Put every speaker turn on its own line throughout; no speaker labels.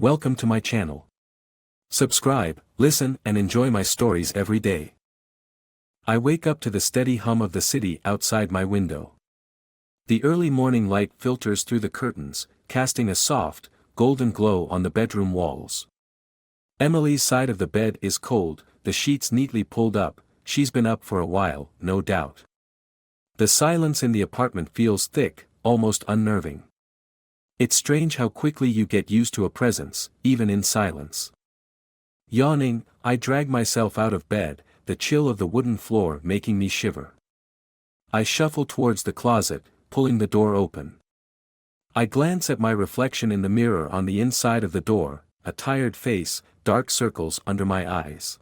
Welcome to my channel. Subscribe, listen, and enjoy my stories every day. I wake up to the steady hum of the city outside my window. The early morning light filters through the curtains, casting a soft, golden glow on the bedroom walls. Emily's side of the bed is cold, the sheets neatly pulled up. She's been up for a while, no doubt. The silence in the apartment feels thick, almost unnerving. It's strange how quickly you get used to a presence, even in silence. Yawning, I drag myself out of bed, the chill of the wooden floor making me shiver. I shuffle towards the closet, pulling the door open. I glance at my reflection in the mirror on the inside of the door, a tired face, dark circles under my eyes.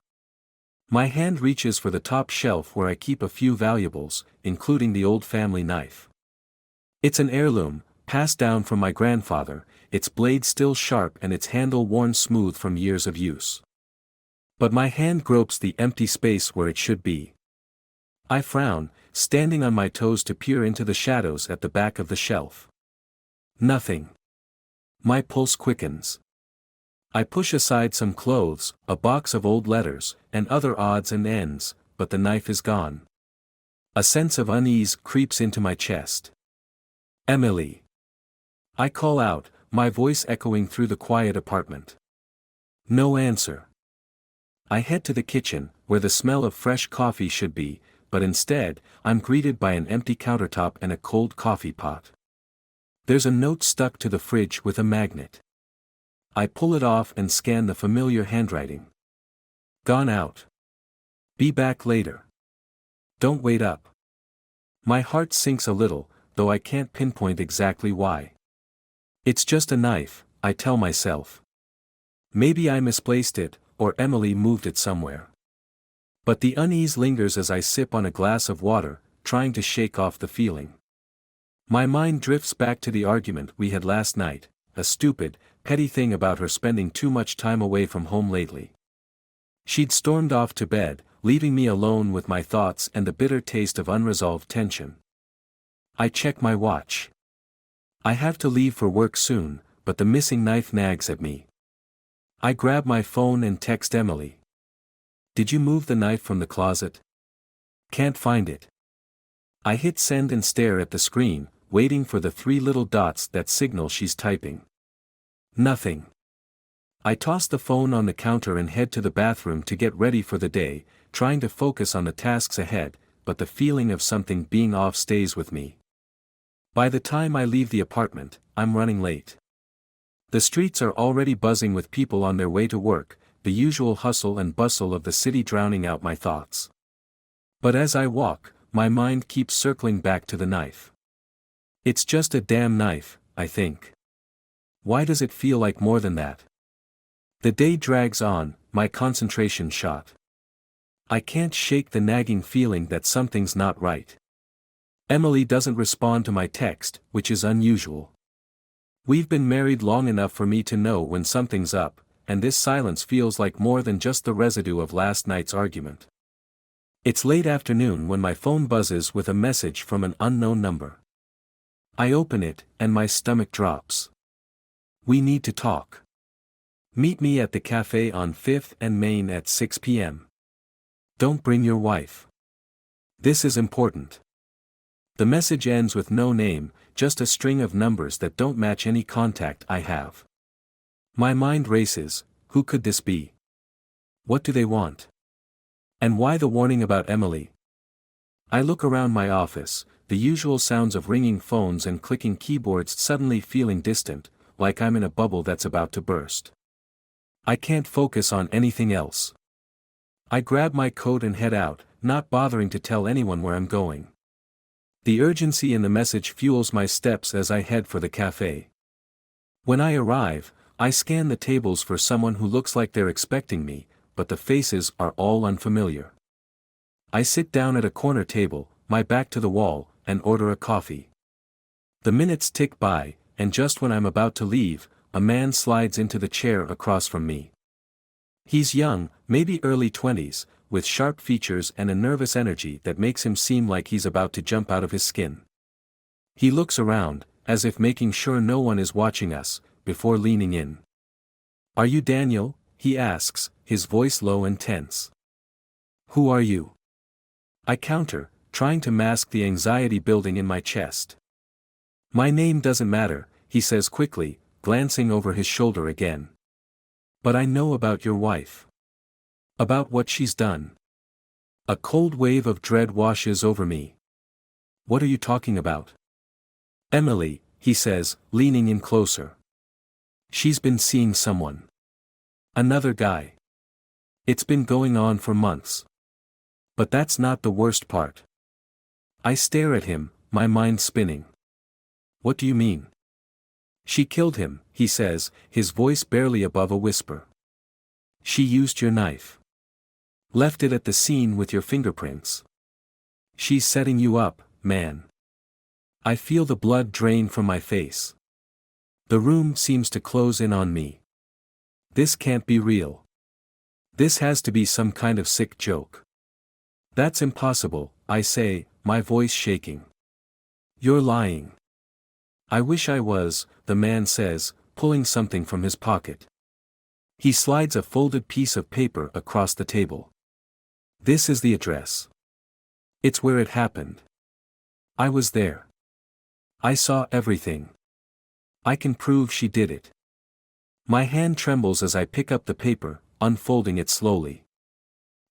My hand reaches for the top shelf where I keep a few valuables, including the old family knife. It's an heirloom, passed down from my grandfather, its blade still sharp and its handle worn smooth from years of use. But my hand gropes the empty space where it should be. I frown, standing on my toes to peer into the shadows at the back of the shelf. Nothing. My pulse quickens. I push aside some clothes, a box of old letters, and other odds and ends, but the knife is gone. A sense of unease creeps into my chest. Emily. I call out, my voice echoing through the quiet apartment. No answer. I head to the kitchen, where the smell of fresh coffee should be, but instead, I'm greeted by an empty countertop and a cold coffee pot. There's a note stuck to the fridge with a magnet. I pull it off and scan the familiar handwriting. Gone out. Be back later. Don't wait up. My heart sinks a little, though I can't pinpoint exactly why. It's just a knife, I tell myself. Maybe I misplaced it, or Emily moved it somewhere. But the unease lingers as I sip on a glass of water, trying to shake off the feeling. My mind drifts back to the argument we had last night, a stupid, petty thing about her spending too much time away from home lately. She'd stormed off to bed, leaving me alone with my thoughts and the bitter taste of unresolved tension. I check my watch. I have to leave for work soon, but the missing knife nags at me. I grab my phone and text Emily. Did you move the knife from the closet? Can't find it. I hit send and stare at the screen, waiting for the 3 little dots that signal she's typing. Nothing. I toss the phone on the counter and head to the bathroom to get ready for the day, trying to focus on the tasks ahead, but the feeling of something being off stays with me. By the time I leave the apartment, I'm running late. The streets are already buzzing with people on their way to work, the usual hustle and bustle of the city drowning out my thoughts. But as I walk, my mind keeps circling back to the knife. It's just a damn knife, I think. Why does it feel like more than that? The day drags on, my concentration shot. I can't shake the nagging feeling that something's not right. Emily doesn't respond to my text, which is unusual. We've been married long enough for me to know when something's up, and this silence feels like more than just the residue of last night's argument. It's late afternoon when my phone buzzes with a message from an unknown number. I open it, and my stomach drops. We need to talk. Meet me at the cafe on 5th and Main at 6 p.m. Don't bring your wife. This is important. The message ends with no name, just a string of numbers that don't match any contact I have. My mind races, who could this be? What do they want? And why the warning about Emily? I look around my office, the usual sounds of ringing phones and clicking keyboards suddenly feeling distant, like I'm in a bubble that's about to burst. I can't focus on anything else. I grab my coat and head out, not bothering to tell anyone where I'm going. The urgency in the message fuels my steps as I head for the cafe. When I arrive, I scan the tables for someone who looks like they're expecting me, but the faces are all unfamiliar. I sit down at a corner table, my back to the wall, and order a coffee. The minutes tick by, and just when I'm about to leave, a man slides into the chair across from me. He's young, maybe early 20s, with sharp features and a nervous energy that makes him seem like he's about to jump out of his skin. He looks around, as if making sure no one is watching us, before leaning in. Are you Daniel? He asks, his voice low and tense. Who are you? I counter, trying to mask the anxiety building in my chest. My name doesn't matter, he says quickly, glancing over his shoulder again. But I know about your wife. About what she's done. A cold wave of dread washes over me. What are you talking about? Emily, he says, leaning in closer. She's been seeing someone. Another guy. It's been going on for months. But that's not the worst part. I stare at him, my mind spinning. What do you mean? She killed him, he says, his voice barely above a whisper. She used your knife. Left it at the scene with your fingerprints. She's setting you up, man. I feel the blood drain from my face. The room seems to close in on me. This can't be real. This has to be some kind of sick joke. That's impossible, I say, my voice shaking. You're lying. I wish I was, the man says, pulling something from his pocket. He slides a folded piece of paper across the table. This is the address. It's where it happened. I was there. I saw everything. I can prove she did it. My hand trembles as I pick up the paper, unfolding it slowly.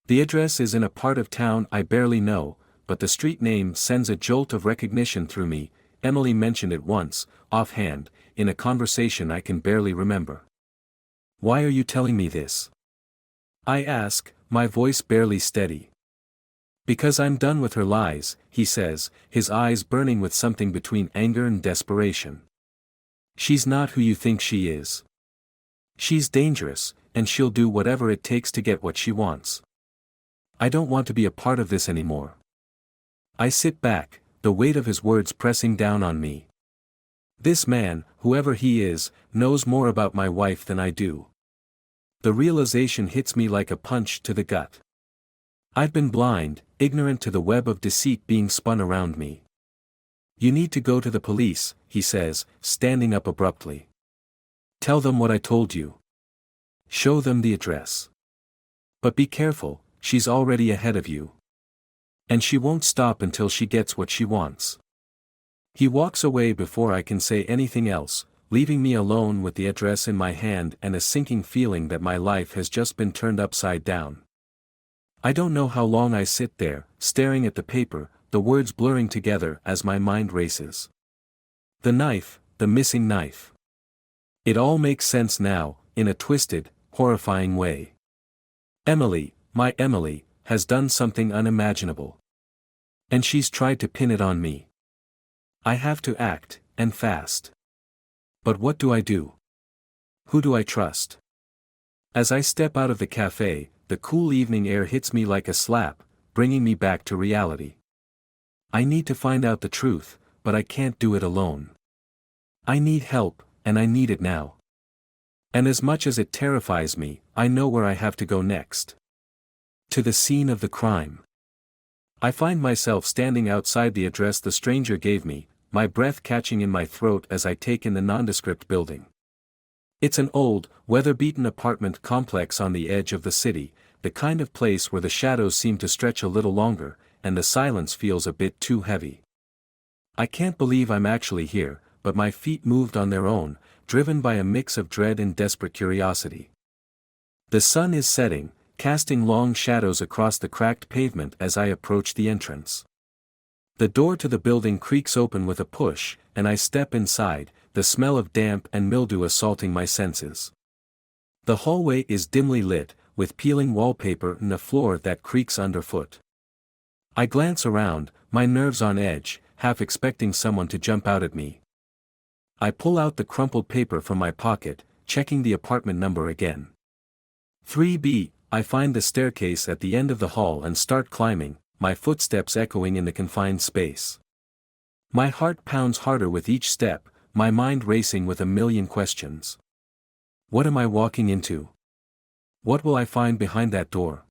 The address is in a part of town I barely know, but the street name sends a jolt of recognition through me. Emily mentioned it once, offhand, in a conversation I can barely remember. Why are you telling me this? I ask, my voice barely steady. Because I'm done with her lies, he says, his eyes burning with something between anger and desperation. She's not who you think she is. She's dangerous, and she'll do whatever it takes to get what she wants. I don't want to be a part of this anymore. I sit back, the weight of his words pressing down on me. This man, whoever he is, knows more about my wife than I do. The realization hits me like a punch to the gut. I've been blind, ignorant to the web of deceit being spun around me. You need to go to the police, he says, standing up abruptly. Tell them what I told you. Show them the address. But be careful, she's already ahead of you. And she won't stop until she gets what she wants. He walks away before I can say anything else, leaving me alone with the address in my hand and a sinking feeling that my life has just been turned upside down. I don't know how long I sit there, staring at the paper, the words blurring together as my mind races. The knife, the missing knife. It all makes sense now, in a twisted, horrifying way. Emily, my Emily, has done something unimaginable. And she's tried to pin it on me. I have to act, and fast. But what do I do? Who do I trust? As I step out of the cafe, the cool evening air hits me like a slap, bringing me back to reality. I need to find out the truth, but I can't do it alone. I need help, and I need it now. And as much as it terrifies me, I know where I have to go next. To the scene of the crime. I find myself standing outside the address the stranger gave me, my breath catching in my throat as I take in the nondescript building. It's an old, weather-beaten apartment complex on the edge of the city, the kind of place where the shadows seem to stretch a little longer, and the silence feels a bit too heavy. I can't believe I'm actually here, but my feet moved on their own, driven by a mix of dread and desperate curiosity. The sun is setting, casting long shadows across the cracked pavement as I approach the entrance. The door to the building creaks open with a push, and I step inside, the smell of damp and mildew assaulting my senses. The hallway is dimly lit, with peeling wallpaper and a floor that creaks underfoot. I glance around, my nerves on edge, half expecting someone to jump out at me. I pull out the crumpled paper from my pocket, checking the apartment number again. 3B. I find the staircase at the end of the hall and start climbing, my footsteps echoing in the confined space. My heart pounds harder with each step, my mind racing with a million questions. What am I walking into? What will I find behind that door?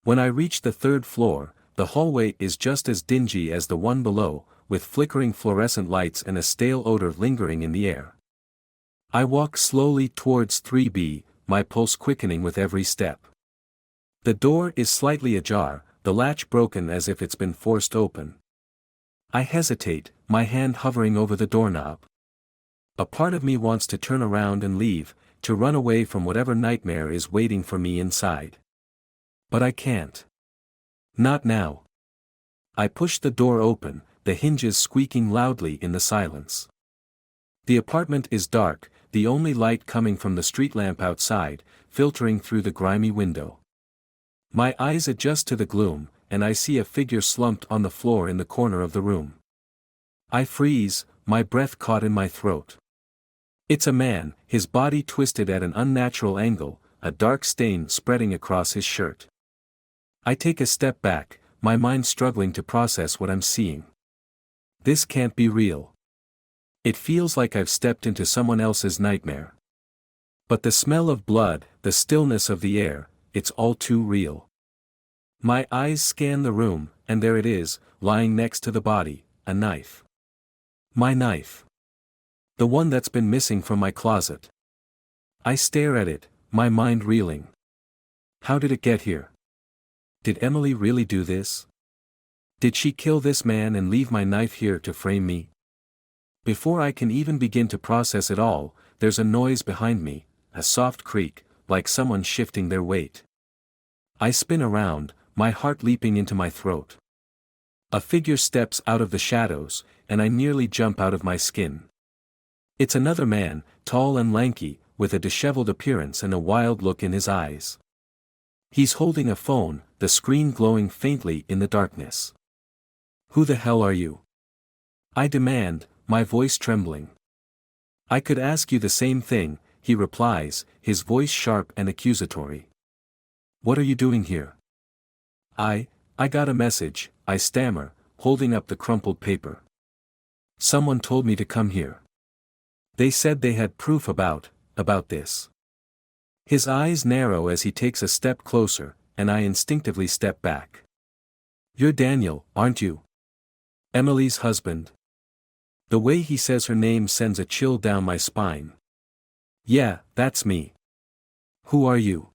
When I reach the third floor, the hallway is just as dingy as the one below, with flickering fluorescent lights and a stale odor lingering in the air. I walk slowly towards 3B, my pulse quickening with every step. The door is slightly ajar, the latch broken as if it's been forced open. I hesitate, my hand hovering over the doorknob. A part of me wants to turn around and leave, to run away from whatever nightmare is waiting for me inside. But I can't. Not now. I push the door open, the hinges squeaking loudly in the silence. The apartment is dark, the only light coming from the street lamp outside, filtering through the grimy window. My eyes adjust to the gloom, and I see a figure slumped on the floor in the corner of the room. I freeze, my breath caught in my throat. It's a man, his body twisted at an unnatural angle, a dark stain spreading across his shirt. I take a step back, my mind struggling to process what I'm seeing. This can't be real. It feels like I've stepped into someone else's nightmare. But the smell of blood, the stillness of the air, it's all too real. My eyes scan the room, and there it is, lying next to the body, a knife. My knife. The one that's been missing from my closet. I stare at it, my mind reeling. How did it get here? Did Emily really do this? Did she kill this man and leave my knife here to frame me? Before I can even begin to process it all, there's a noise behind me, a soft creak, like someone shifting their weight. I spin around, my heart leaping into my throat. A figure steps out of the shadows, and I nearly jump out of my skin. It's another man, tall and lanky, with a disheveled appearance and a wild look in his eyes. He's holding a phone, the screen glowing faintly in the darkness. Who the hell are you? I demand, my voice trembling. I could ask you the same thing, he replies, his voice sharp and accusatory. What are you doing here? I got a message, I stammer, holding up the crumpled paper. Someone told me to come here. They said they had proof about this. His eyes narrow as he takes a step closer, and I instinctively step back. You're Daniel, aren't you? Emily's husband. The way he says her name sends a chill down my spine. Yeah, that's me. Who are you?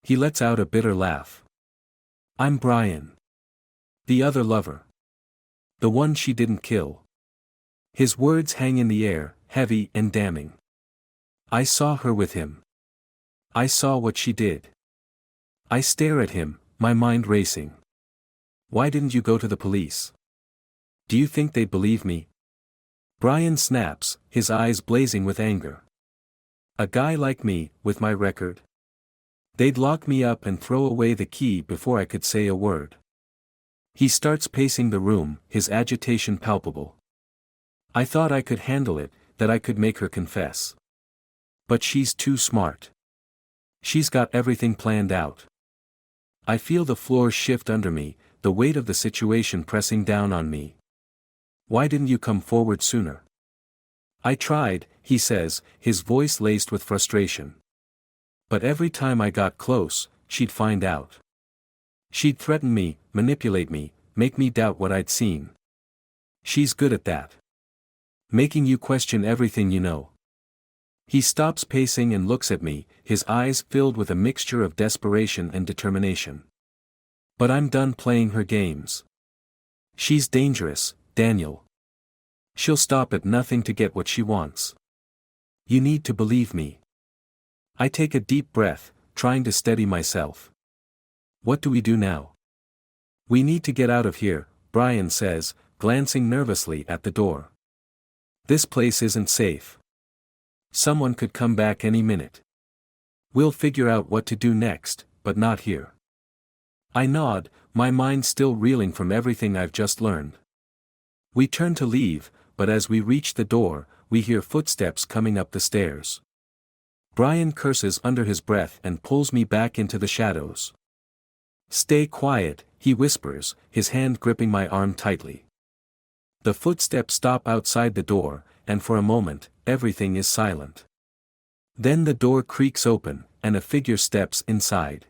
He lets out a bitter laugh. I'm Brian. The other lover. The one she didn't kill. His words hang in the air, heavy and damning. I saw her with him. I saw what she did. I stare at him, my mind racing. Why didn't you go to the police? Do you think they'd believe me? Brian snaps, his eyes blazing with anger. A guy like me, with my record? They'd lock me up and throw away the key before I could say a word. He starts pacing the room, his agitation palpable. I thought I could handle it, that I could make her confess. But she's too smart. She's got everything planned out. I feel the floor shift under me, the weight of the situation pressing down on me. Why didn't you come forward sooner? I tried, he says, his voice laced with frustration. But every time I got close, she'd find out. She'd threaten me, manipulate me, make me doubt what I'd seen. She's good at that. Making you question everything you know. He stops pacing and looks at me, his eyes filled with a mixture of desperation and determination. But I'm done playing her games. She's dangerous, Daniel. She'll stop at nothing to get what she wants. You need to believe me. I take a deep breath, trying to steady myself. What do we do now? We need to get out of here, Brian says, glancing nervously at the door. This place isn't safe. Someone could come back any minute. We'll figure out what to do next, but not here. I nod, my mind still reeling from everything I've just learned. We turn to leave, but as we reach the door, we hear footsteps coming up the stairs. Brian curses under his breath and pulls me back into the shadows. Stay quiet, he whispers, his hand gripping my arm tightly. The footsteps stop outside the door, and for a moment, everything is silent. Then the door creaks open, and a figure steps inside.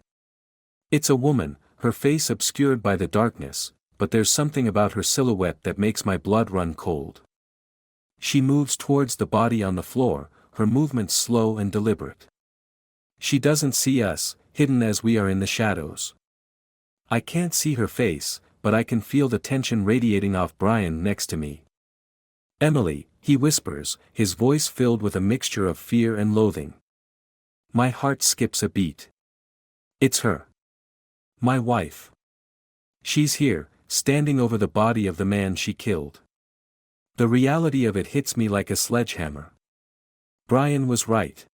It's a woman, her face obscured by the darkness, but there's something about her silhouette that makes my blood run cold. She moves towards the body on the floor, her movements slow and deliberate. She doesn't see us, hidden as we are in the shadows. I can't see her face, but I can feel the tension radiating off Brian next to me. "Emily," he whispers, his voice filled with a mixture of fear and loathing. My heart skips a beat. It's her. My wife. She's here, standing over the body of the man she killed. The reality of it hits me like a sledgehammer. Brian was right.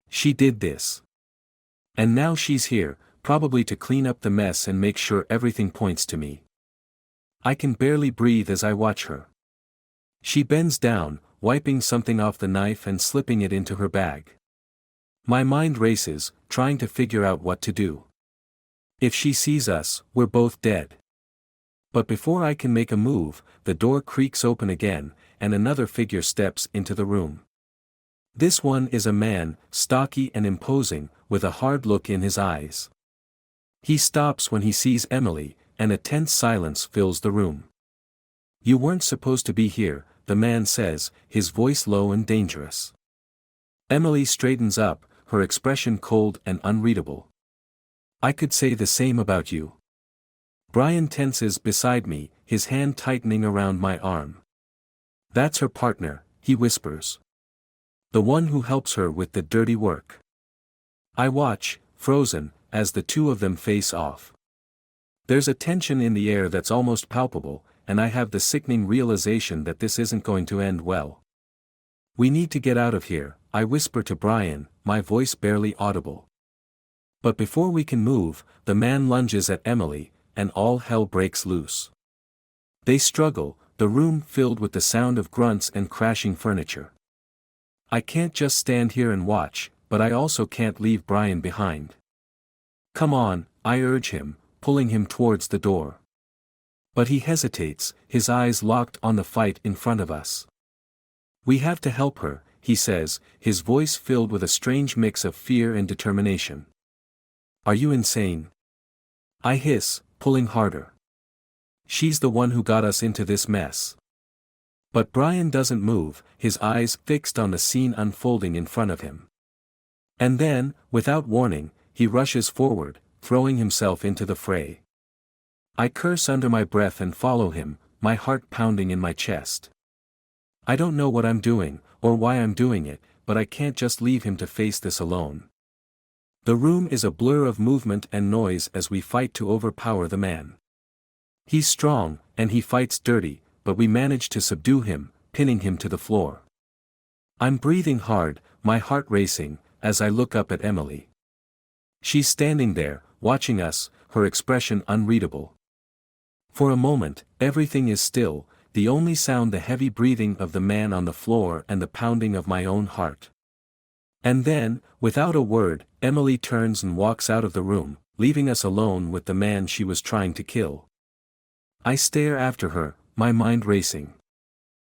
She did this. And now she's here, probably to clean up the mess and make sure everything points to me. I can barely breathe as I watch her. She bends down, wiping something off the knife and slipping it into her bag. My mind races, trying to figure out what to do. If she sees us, we're both dead. But before I can make a move, the door creaks open again, and another figure steps into the room. This one is a man, stocky and imposing, with a hard look in his eyes. He stops when he sees Emily, and a tense silence fills the room. "You weren't supposed to be here," the man says, his voice low and dangerous. Emily straightens up, her expression cold and unreadable. "I could say the same about you." Brian tenses beside me, his hand tightening around my arm. "That's her partner," he whispers. "The one who helps her with the dirty work." I watch, frozen, as the two of them face off. There's a tension in the air that's almost palpable, and I have the sickening realization that this isn't going to end well. "We need to get out of here," I whisper to Brian, my voice barely audible. But before we can move, the man lunges at Emily, and all hell breaks loose. They struggle, the room filled with the sound of grunts and crashing furniture. I can't just stand here and watch, but I also can't leave Brian behind. "Come on," I urge him, pulling him towards the door. But he hesitates, his eyes locked on the fight in front of us. "We have to help her," he says, his voice filled with a strange mix of fear and determination. "Are you insane?" I hiss, pulling harder. "She's the one who got us into this mess." But Brian doesn't move, his eyes fixed on the scene unfolding in front of him. And then, without warning, he rushes forward, throwing himself into the fray. I curse under my breath and follow him, my heart pounding in my chest. I don't know what I'm doing, or why I'm doing it, but I can't just leave him to face this alone. The room is a blur of movement and noise as we fight to overpower the man. He's strong, and he fights dirty, but we manage to subdue him, pinning him to the floor. I'm breathing hard, my heart racing, as I look up at Emily. She's standing there, watching us, her expression unreadable. For a moment, everything is still, the only sound the heavy breathing of the man on the floor and the pounding of my own heart. And then, without a word, Emily turns and walks out of the room, leaving us alone with the man she was trying to kill. I stare after her, my mind racing.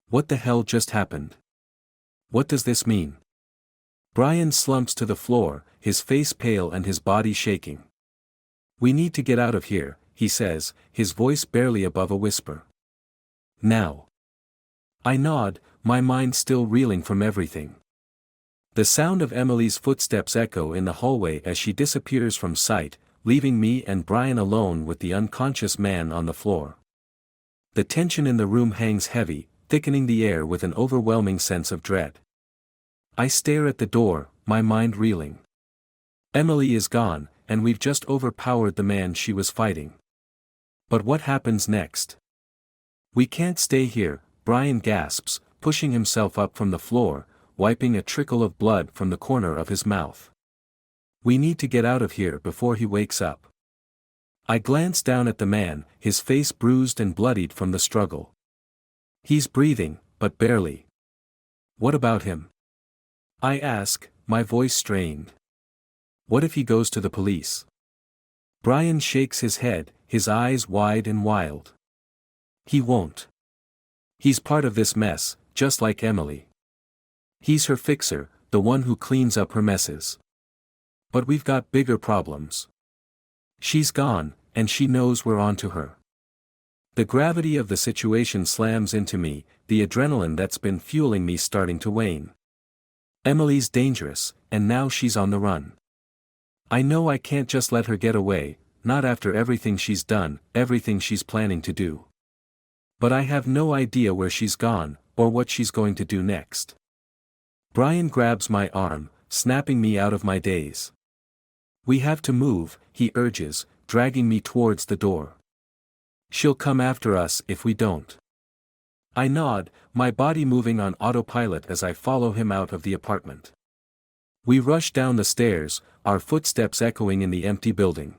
What the hell just happened? What does this mean? Brian slumps to the floor, his face pale and his body shaking. "We need to get out of here," he says, his voice barely above a whisper. "Now." I nod, my mind still reeling from everything. The sound of Emily's footsteps echo in the hallway as she disappears from sight, leaving me and Brian alone with the unconscious man on the floor. The tension in the room hangs heavy, thickening the air with an overwhelming sense of dread. I stare at the door, my mind reeling. Emily is gone, and we've just overpowered the man she was fighting. But what happens next? "We can't stay here," Brian gasps, pushing himself up from the floor, wiping a trickle of blood from the corner of his mouth. "We need to get out of here before he wakes up." I glance down at the man, his face bruised and bloodied from the struggle. He's breathing, but barely. "What about him?" I ask, my voice strained. "What if he goes to the police?" Brian shakes his head, his eyes wide and wild. "He won't. He's part of this mess, just like Emily. He's her fixer, the one who cleans up her messes. But we've got bigger problems. She's gone, and she knows we're on to her." The gravity of the situation slams into me, the adrenaline that's been fueling me starting to wane. Emily's dangerous, and now she's on the run. I know I can't just let her get away, not after everything she's done, everything she's planning to do. But I have no idea where she's gone, or what she's going to do next. Brian grabs my arm, snapping me out of my daze. We have to move, he urges, dragging me towards the door. She'll come after us if we don't. I nod, my body moving on autopilot as I follow him out of the apartment. We rush down the stairs, our footsteps echoing in the empty building.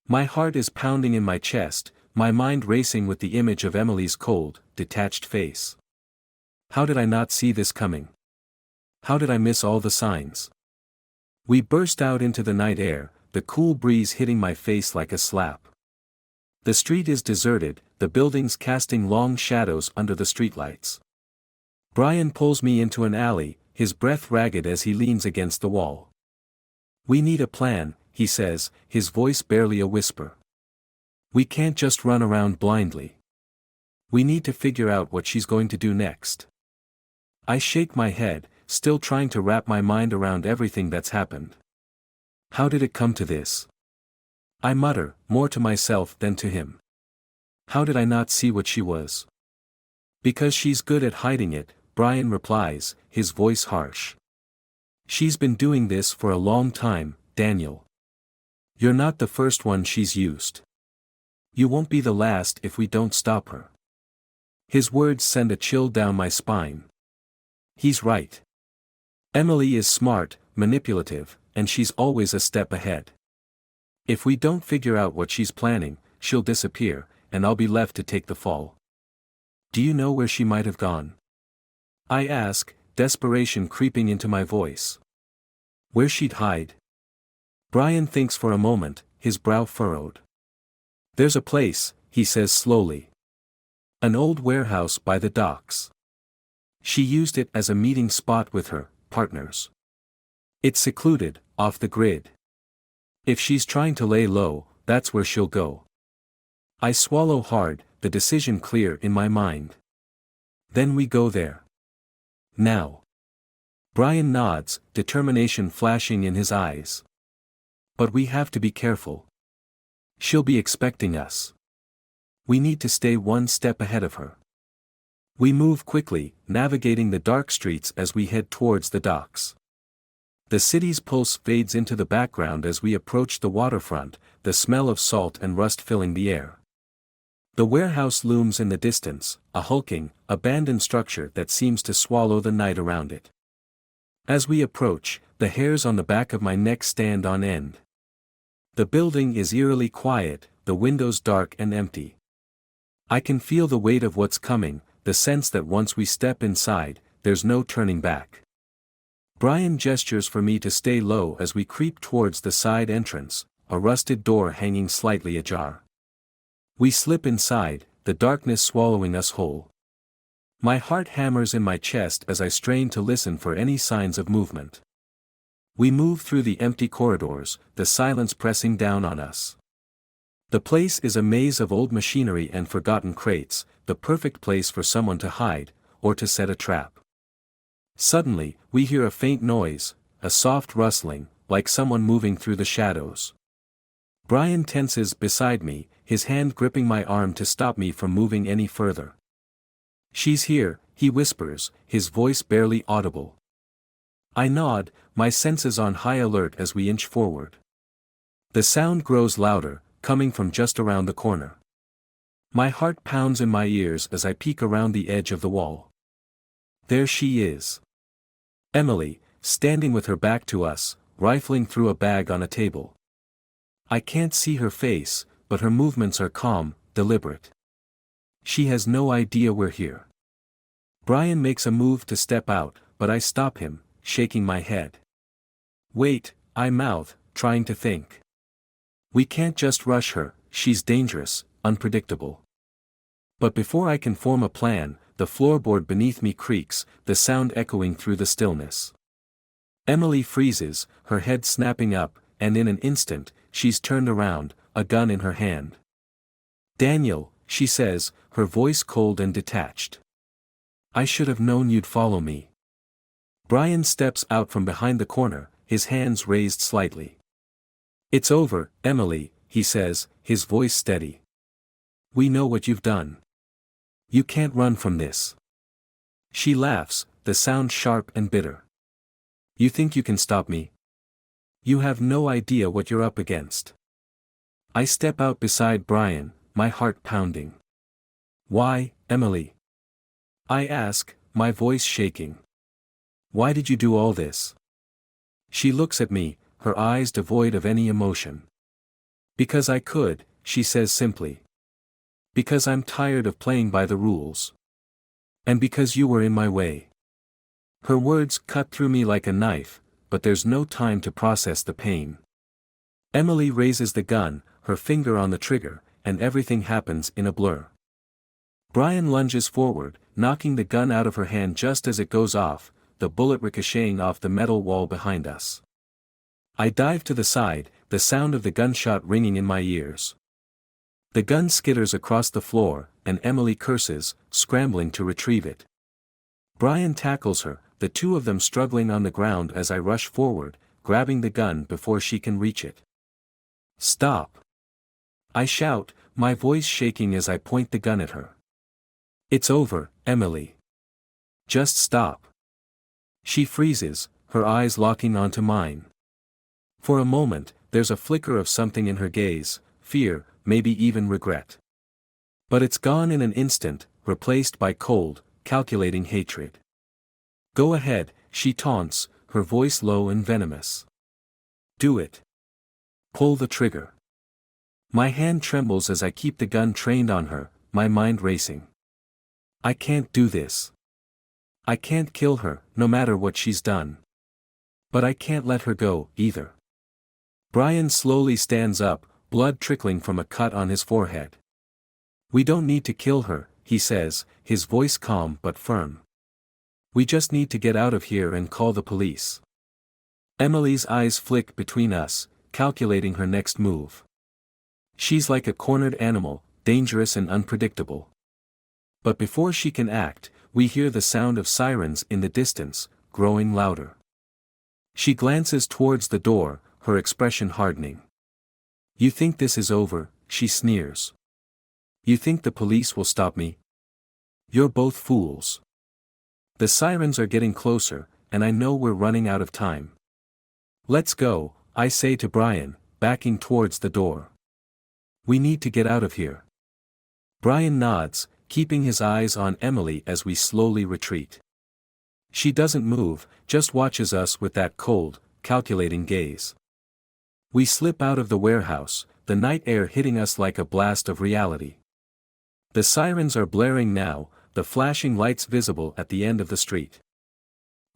My heart is pounding in my chest, my mind racing with the image of Emily's cold, detached face. How did I not see this coming? How did I miss all the signs? We burst out into the night air, the cool breeze hitting my face like a slap. The street is deserted, the buildings casting long shadows under the streetlights. Brian pulls me into an alley, his breath ragged as he leans against the wall. We need a plan, he says, his voice barely a whisper. We can't just run around blindly. We need to figure out what she's going to do next. I shake my head, still trying to wrap my mind around everything that's happened. How did it come to this? I mutter, more to myself than to him. How did I not see what she was? Because she's good at hiding it, Brian replies, his voice harsh. She's been doing this for a long time, Daniel. You're not the first one she's used. You won't be the last if we don't stop her. His words send a chill down my spine. He's right. Emily is smart, manipulative, and she's always a step ahead. If we don't figure out what she's planning, she'll disappear, and I'll be left to take the fall. Do you know where she might have gone? I ask, desperation creeping into my voice. Where she'd hide? Brian thinks for a moment, his brow furrowed. There's a place, he says slowly. An old warehouse by the docks. She used it as a meeting spot with her partners. It's secluded, off the grid. If she's trying to lay low, that's where she'll go. I swallow hard, the decision clear in my mind. Then we go there. Now. Brian nods, determination flashing in his eyes. But we have to be careful. She'll be expecting us. We need to stay one step ahead of her. We move quickly, navigating the dark streets as we head towards the docks. The city's pulse fades into the background as we approach the waterfront, the smell of salt and rust filling the air. The warehouse looms in the distance, a hulking, abandoned structure that seems to swallow the night around it. As we approach, the hairs on the back of my neck stand on end. The building is eerily quiet, the windows dark and empty. I can feel the weight of what's coming, the sense that once we step inside, there's no turning back. Brian gestures for me to stay low as we creep towards the side entrance, a rusted door hanging slightly ajar. We slip inside, the darkness swallowing us whole. My heart hammers in my chest as I strain to listen for any signs of movement. We move through the empty corridors, the silence pressing down on us. The place is a maze of old machinery and forgotten crates, the perfect place for someone to hide, or to set a trap. Suddenly, we hear a faint noise, a soft rustling, like someone moving through the shadows. Brian tenses beside me, his hand gripping my arm to stop me from moving any further. She's here, he whispers, his voice barely audible. I nod, my senses on high alert as we inch forward. The sound grows louder, coming from just around the corner. My heart pounds in my ears as I peek around the edge of the wall. There she is. Emily, standing with her back to us, rifling through a bag on a table. I can't see her face, but her movements are calm, deliberate. She has no idea we're here. Brian makes a move to step out, but I stop him, shaking my head. Wait, I mouth, trying to think. We can't just rush her, she's dangerous, unpredictable. But before I can form a plan, the floorboard beneath me creaks, the sound echoing through the stillness. Emily freezes, her head snapping up, and in an instant, she's turned around, a gun in her hand. Daniel, she says, her voice cold and detached. I should have known you'd follow me. Brian steps out from behind the corner, his hands raised slightly. "It's over, Emily," he says, his voice steady. "We know what you've done. You can't run from this." She laughs, the sound sharp and bitter. "You think you can stop me? You have no idea what you're up against." I step out beside Brian, my heart pounding. "Why, Emily?" I ask, my voice shaking. "Why did you do all this?" She looks at me, her eyes devoid of any emotion. "Because I could," she says simply. "Because I'm tired of playing by the rules. And because you were in my way." Her words cut through me like a knife, but there's no time to process the pain. Emily raises the gun, her finger on the trigger, and everything happens in a blur. Brian lunges forward, knocking the gun out of her hand just as it goes off, the bullet ricocheting off the metal wall behind us. I dive to the side, the sound of the gunshot ringing in my ears. The gun skitters across the floor, and Emily curses, scrambling to retrieve it. Brian tackles her, the two of them struggling on the ground as I rush forward, grabbing the gun before she can reach it. "Stop!" I shout, my voice shaking as I point the gun at her. "It's over, Emily. Just stop." She freezes, her eyes locking onto mine. For a moment, there's a flicker of something in her gaze, fear, maybe even regret. But it's gone in an instant, replaced by cold, calculating hatred. "Go ahead," she taunts, her voice low and venomous. "Do it. Pull the trigger." My hand trembles as I keep the gun trained on her, my mind racing. I can't do this. I can't kill her, no matter what she's done. But I can't let her go, either. Brian slowly stands up, blood trickling from a cut on his forehead. "We don't need to kill her," he says, his voice calm but firm. "We just need to get out of here and call the police." Emily's eyes flick between us, calculating her next move. She's like a cornered animal, dangerous and unpredictable. But before she can act, we hear the sound of sirens in the distance, growing louder. She glances towards the door, her expression hardening. "You think this is over," she sneers. "You think the police will stop me? You're both fools." The sirens are getting closer, and I know we're running out of time. "Let's go," I say to Brian, backing towards the door. "We need to get out of here." Brian nods, keeping his eyes on Emily as we slowly retreat. She doesn't move, just watches us with that cold, calculating gaze. We slip out of the warehouse, the night air hitting us like a blast of reality. The sirens are blaring now, the flashing lights visible at the end of the street.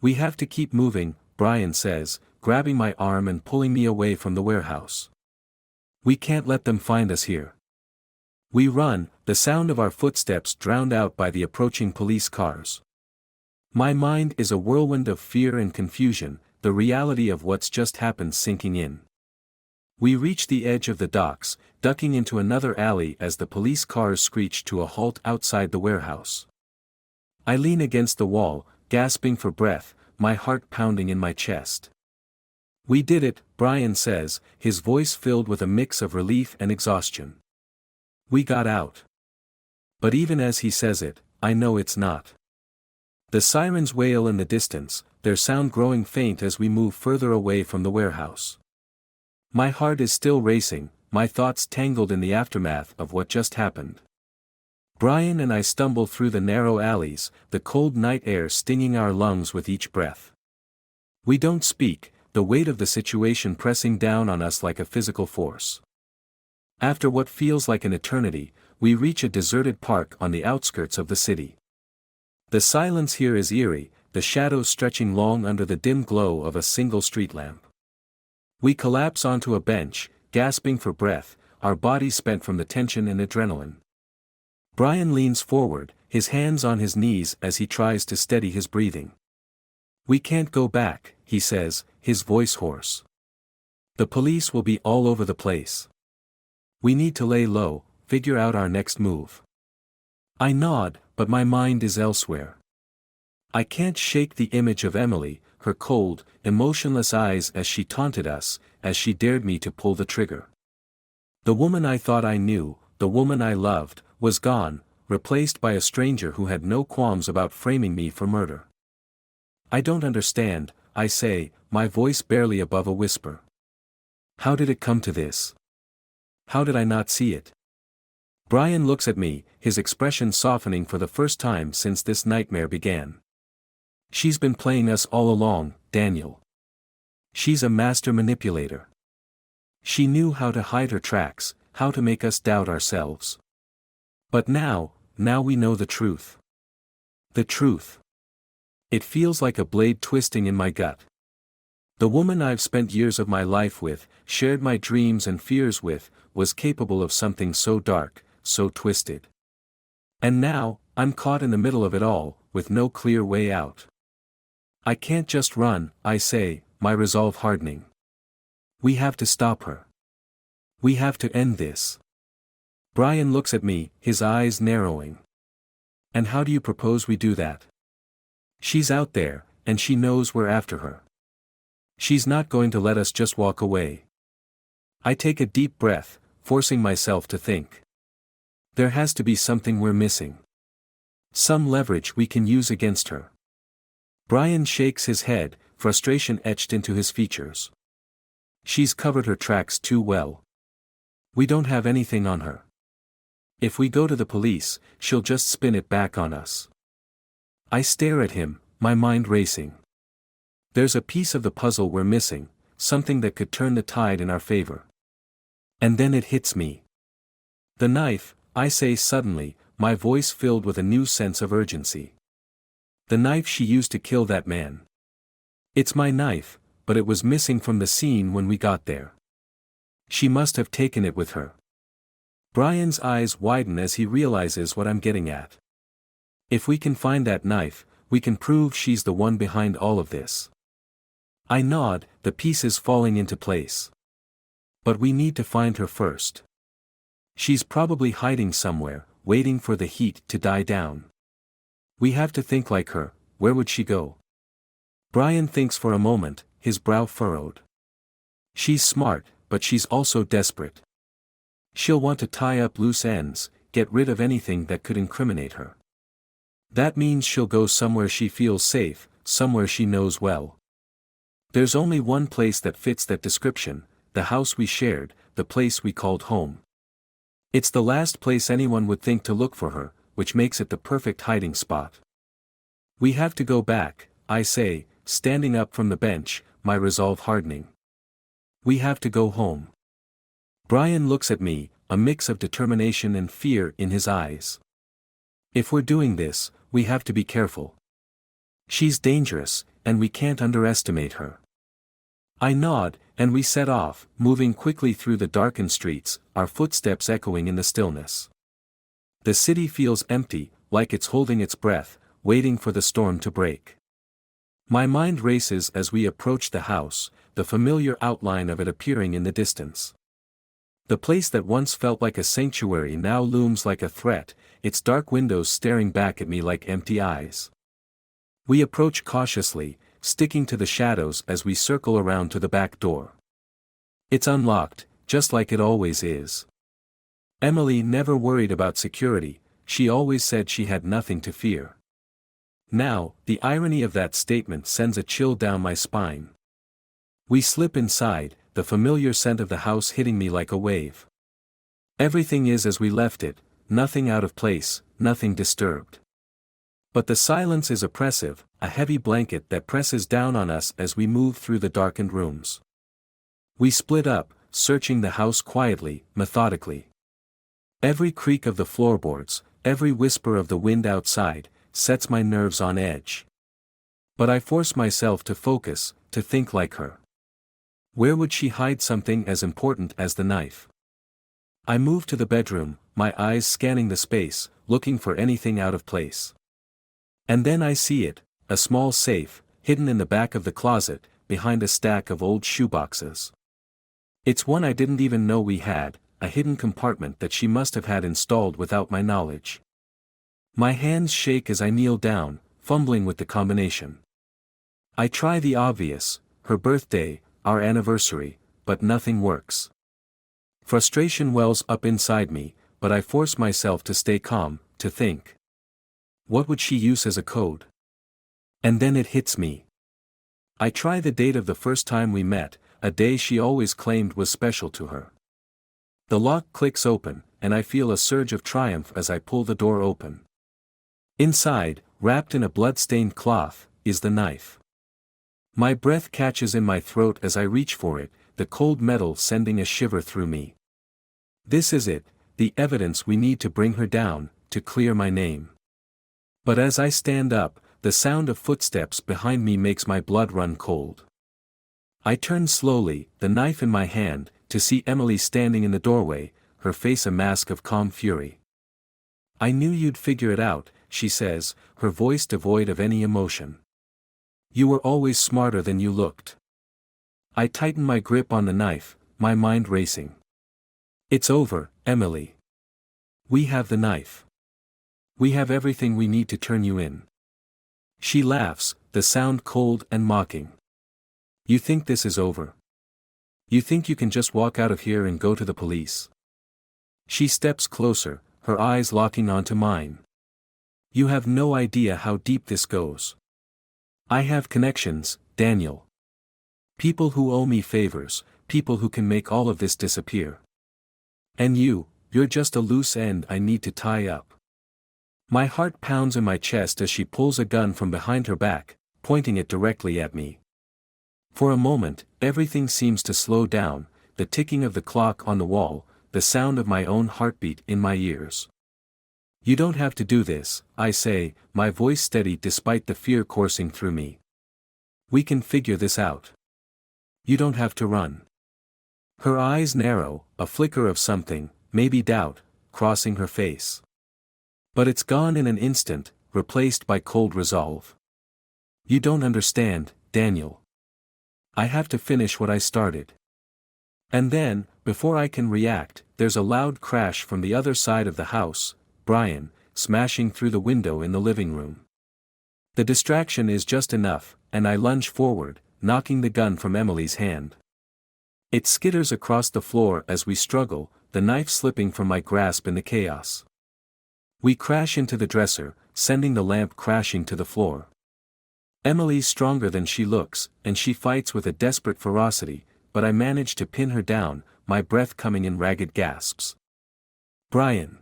"We have to keep moving," Brian says, grabbing my arm and pulling me away from the warehouse. "We can't let them find us here." We run, the sound of our footsteps drowned out by the approaching police cars. My mind is a whirlwind of fear and confusion, the reality of what's just happened sinking in. We reach the edge of the docks, ducking into another alley as the police cars screech to a halt outside the warehouse. I lean against the wall, gasping for breath, my heart pounding in my chest. "We did it," Brian says, his voice filled with a mix of relief and exhaustion. "We got out." But even as he says it, I know it's not. The sirens wail in the distance, their sound growing faint as we move further away from the warehouse. My heart is still racing, my thoughts tangled in the aftermath of what just happened. Brian and I stumble through the narrow alleys, the cold night air stinging our lungs with each breath. We don't speak, the weight of the situation pressing down on us like a physical force. After what feels like an eternity, we reach a deserted park on the outskirts of the city. The silence here is eerie, the shadows stretching long under the dim glow of a single street lamp. We collapse onto a bench, gasping for breath, our bodies spent from the tension and adrenaline. Brian leans forward, his hands on his knees as he tries to steady his breathing. "We can't go back," he says, his voice hoarse. "The police will be all over the place. We need to lay low, figure out our next move." I nod, but my mind is elsewhere. I can't shake the image of Emily, her cold, emotionless eyes as she taunted us, as she dared me to pull the trigger. The woman I thought I knew, the woman I loved, was gone, replaced by a stranger who had no qualms about framing me for murder. I don't understand, I say, my voice barely above a whisper. How did it come to this? How did I not see it? Brian looks at me, his expression softening for the first time since this nightmare began. She's been playing us all along, Daniel. She's a master manipulator. She knew how to hide her tracks, how to make us doubt ourselves. But now we know the truth. The truth. It feels like a blade twisting in my gut. The woman I've spent years of my life with, shared my dreams and fears with, was capable of something so dark, so twisted. And now, I'm caught in the middle of it all, with no clear way out. I can't just run, I say, my resolve hardening. We have to stop her. We have to end this. Brian looks at me, his eyes narrowing. And how do you propose we do that? She's out there, and she knows we're after her. She's not going to let us just walk away. I take a deep breath, forcing myself to think. There has to be something we're missing. Some leverage we can use against her. Brian shakes his head, frustration etched into his features. She's covered her tracks too well. We don't have anything on her. If we go to the police, she'll just spin it back on us. I stare at him, my mind racing. There's a piece of the puzzle we're missing, something that could turn the tide in our favor. And then it hits me. The knife, I say suddenly, my voice filled with a new sense of urgency. The knife she used to kill that man. It's my knife, but it was missing from the scene when we got there. She must have taken it with her. Brian's eyes widen as he realizes what I'm getting at. If we can find that knife, we can prove she's the one behind all of this. I nod, the pieces falling into place. But we need to find her first. She's probably hiding somewhere, waiting for the heat to die down. We have to think like her. Where would she go? Brian thinks for a moment, his brow furrowed. She's smart, but she's also desperate. She'll want to tie up loose ends, get rid of anything that could incriminate her. That means she'll go somewhere she feels safe, somewhere she knows well. There's only one place that fits that description, the house we shared, the place we called home. It's the last place anyone would think to look for her, which makes it the perfect hiding spot. We have to go back, I say, standing up from the bench, my resolve hardening. We have to go home. Brian looks at me, a mix of determination and fear in his eyes. If we're doing this, we have to be careful. She's dangerous, and we can't underestimate her. I nod, and we set off, moving quickly through the darkened streets, our footsteps echoing in the stillness. The city feels empty, like it's holding its breath, waiting for the storm to break. My mind races as we approach the house, the familiar outline of it appearing in the distance. The place that once felt like a sanctuary now looms like a threat, its dark windows staring back at me like empty eyes. We approach cautiously, sticking to the shadows as we circle around to the back door. It's unlocked, just like it always is. Emily never worried about security, she always said she had nothing to fear. Now, the irony of that statement sends a chill down my spine. We slip inside, the familiar scent of the house hitting me like a wave. Everything is as we left it, nothing out of place, nothing disturbed. But the silence is oppressive, a heavy blanket that presses down on us as we move through the darkened rooms. We split up, searching the house quietly, methodically. Every creak of the floorboards, every whisper of the wind outside, sets my nerves on edge. But I force myself to focus, to think like her. Where would she hide something as important as the knife? I move to the bedroom, my eyes scanning the space, looking for anything out of place. And then I see it, a small safe, hidden in the back of the closet, behind a stack of old shoeboxes. It's one I didn't even know we had, a hidden compartment that she must have had installed without my knowledge. My hands shake as I kneel down, fumbling with the combination. I try the obvious, her birthday, our anniversary, but nothing works. Frustration wells up inside me, but I force myself to stay calm, to think. What would she use as a code? And then it hits me. I try the date of the first time we met, a day she always claimed was special to her. The lock clicks open, and I feel a surge of triumph as I pull the door open. Inside, wrapped in a blood-stained cloth, is the knife. My breath catches in my throat as I reach for it, the cold metal sending a shiver through me. This is it, the evidence we need to bring her down, to clear my name. But as I stand up, the sound of footsteps behind me makes my blood run cold. I turn slowly, the knife in my hand, to see Emily standing in the doorway, her face a mask of calm fury. "I knew you'd figure it out," she says, her voice devoid of any emotion. "You were always smarter than you looked." I tighten my grip on the knife, my mind racing. "It's over, Emily. We have the knife. We have everything we need to turn you in." She laughs, the sound cold and mocking. "You think this is over? You think you can just walk out of here and go to the police?" She steps closer, her eyes locking onto mine. "You have no idea how deep this goes. I have connections, Daniel. People who owe me favors, people who can make all of this disappear. And you're just a loose end I need to tie up." My heart pounds in my chest as she pulls a gun from behind her back, pointing it directly at me. For a moment, everything seems to slow down, the ticking of the clock on the wall, the sound of my own heartbeat in my ears. "You don't have to do this," I say, my voice steady despite the fear coursing through me. "We can figure this out. You don't have to run." Her eyes narrow, a flicker of something, maybe doubt, crossing her face. But it's gone in an instant, replaced by cold resolve. "You don't understand, Daniel. I have to finish what I started." And then, before I can react, there's a loud crash from the other side of the house, Brian, smashing through the window in the living room. The distraction is just enough, and I lunge forward, knocking the gun from Emily's hand. It skitters across the floor as we struggle, the knife slipping from my grasp in the chaos. We crash into the dresser, sending the lamp crashing to the floor. Emily's stronger than she looks, and she fights with a desperate ferocity, but I manage to pin her down, my breath coming in ragged gasps. "Brian!"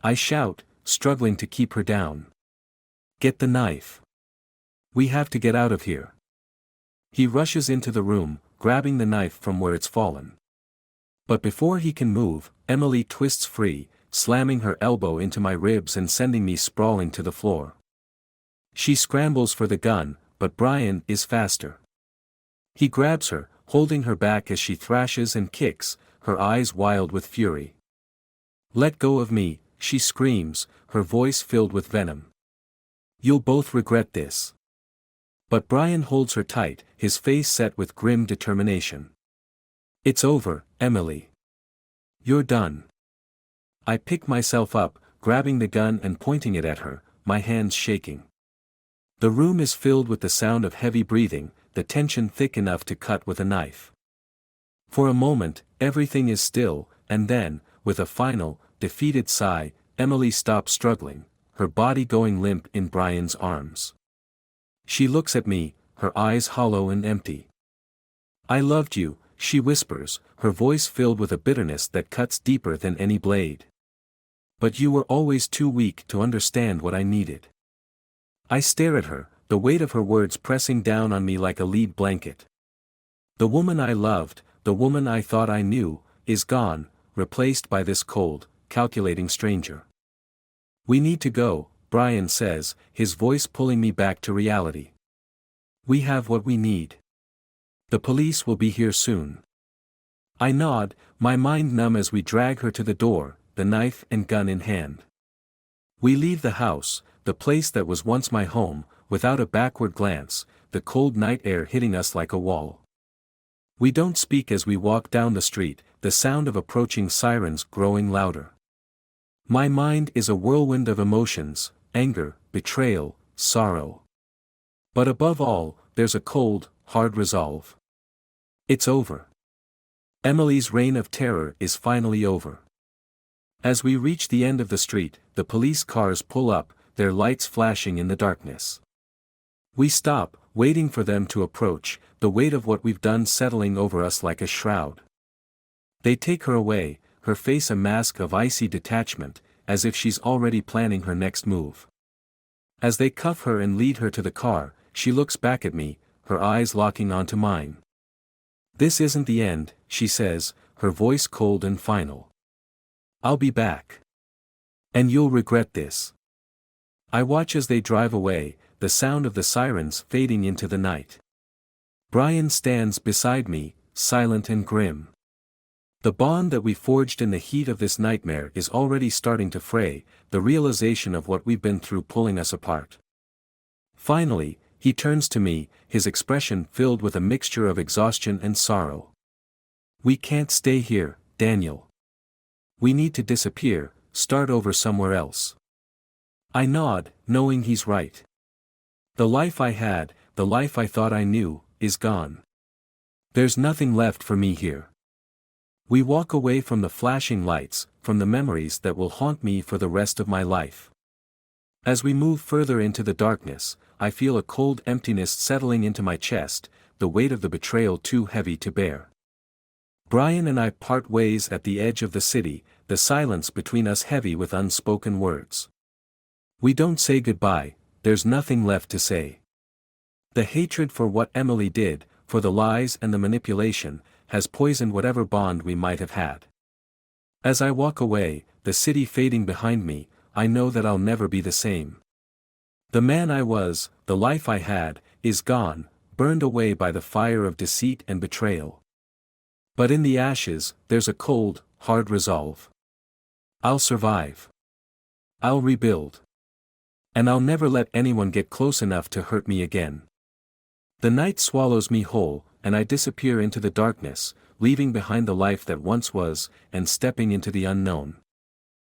I shout, struggling to keep her down. "Get the knife. We have to get out of here." He rushes into the room, grabbing the knife from where it's fallen. But before he can move, Emily twists free, slamming her elbow into my ribs and sending me sprawling to the floor. She scrambles for the gun, but Brian is faster. He grabs her, holding her back as she thrashes and kicks, her eyes wild with fury. "Let go of me," she screams, her voice filled with venom. "You'll both regret this." But Brian holds her tight, his face set with grim determination. "It's over, Emily. You're done." I pick myself up, grabbing the gun and pointing it at her, my hands shaking. The room is filled with the sound of heavy breathing, the tension thick enough to cut with a knife. For a moment, everything is still, and then, with a final, defeated sigh, Emily stops struggling, her body going limp in Brian's arms. She looks at me, her eyes hollow and empty. "I loved you," she whispers, her voice filled with a bitterness that cuts deeper than any blade. "But you were always too weak to understand what I needed." I stare at her, the weight of her words pressing down on me like a lead blanket. The woman I loved, the woman I thought I knew, is gone, replaced by this cold, calculating stranger. "We need to go," Brian says, his voice pulling me back to reality. "We have what we need. The police will be here soon." I nod, my mind numb as we drag her to the door, the knife and gun in hand. We leave the house, the place that was once my home, without a backward glance, the cold night air hitting us like a wall. We don't speak as we walk down the street, the sound of approaching sirens growing louder. My mind is a whirlwind of emotions, anger, betrayal, sorrow. But above all, there's a cold, hard resolve. It's over. Emily's reign of terror is finally over. As we reach the end of the street, the police cars pull up, their lights flashing in the darkness. We stop, waiting for them to approach, the weight of what we've done settling over us like a shroud. They take her away, her face a mask of icy detachment, as if she's already planning her next move. As they cuff her and lead her to the car, she looks back at me, her eyes locking onto mine. "This isn't the end," she says, her voice cold and final. "I'll be back. And you'll regret this." I watch as they drive away, the sound of the sirens fading into the night. Brian stands beside me, silent and grim. The bond that we forged in the heat of this nightmare is already starting to fray, the realization of what we've been through pulling us apart. Finally, he turns to me, his expression filled with a mixture of exhaustion and sorrow. "We can't stay here, Daniel. We need to disappear, start over somewhere else." I nod, knowing he's right. The life I had, the life I thought I knew, is gone. There's nothing left for me here. We walk away from the flashing lights, from the memories that will haunt me for the rest of my life. As we move further into the darkness, I feel a cold emptiness settling into my chest, the weight of the betrayal too heavy to bear. Brian and I part ways at the edge of the city, the silence between us heavy with unspoken words. We don't say goodbye, there's nothing left to say. The hatred for what Emily did, for the lies and the manipulation, has poisoned whatever bond we might have had. As I walk away, the city fading behind me, I know that I'll never be the same. The man I was, the life I had, is gone, burned away by the fire of deceit and betrayal. But in the ashes, there's a cold, hard resolve. I'll survive. I'll rebuild. And I'll never let anyone get close enough to hurt me again. The night swallows me whole, and I disappear into the darkness, leaving behind the life that once was, and stepping into the unknown.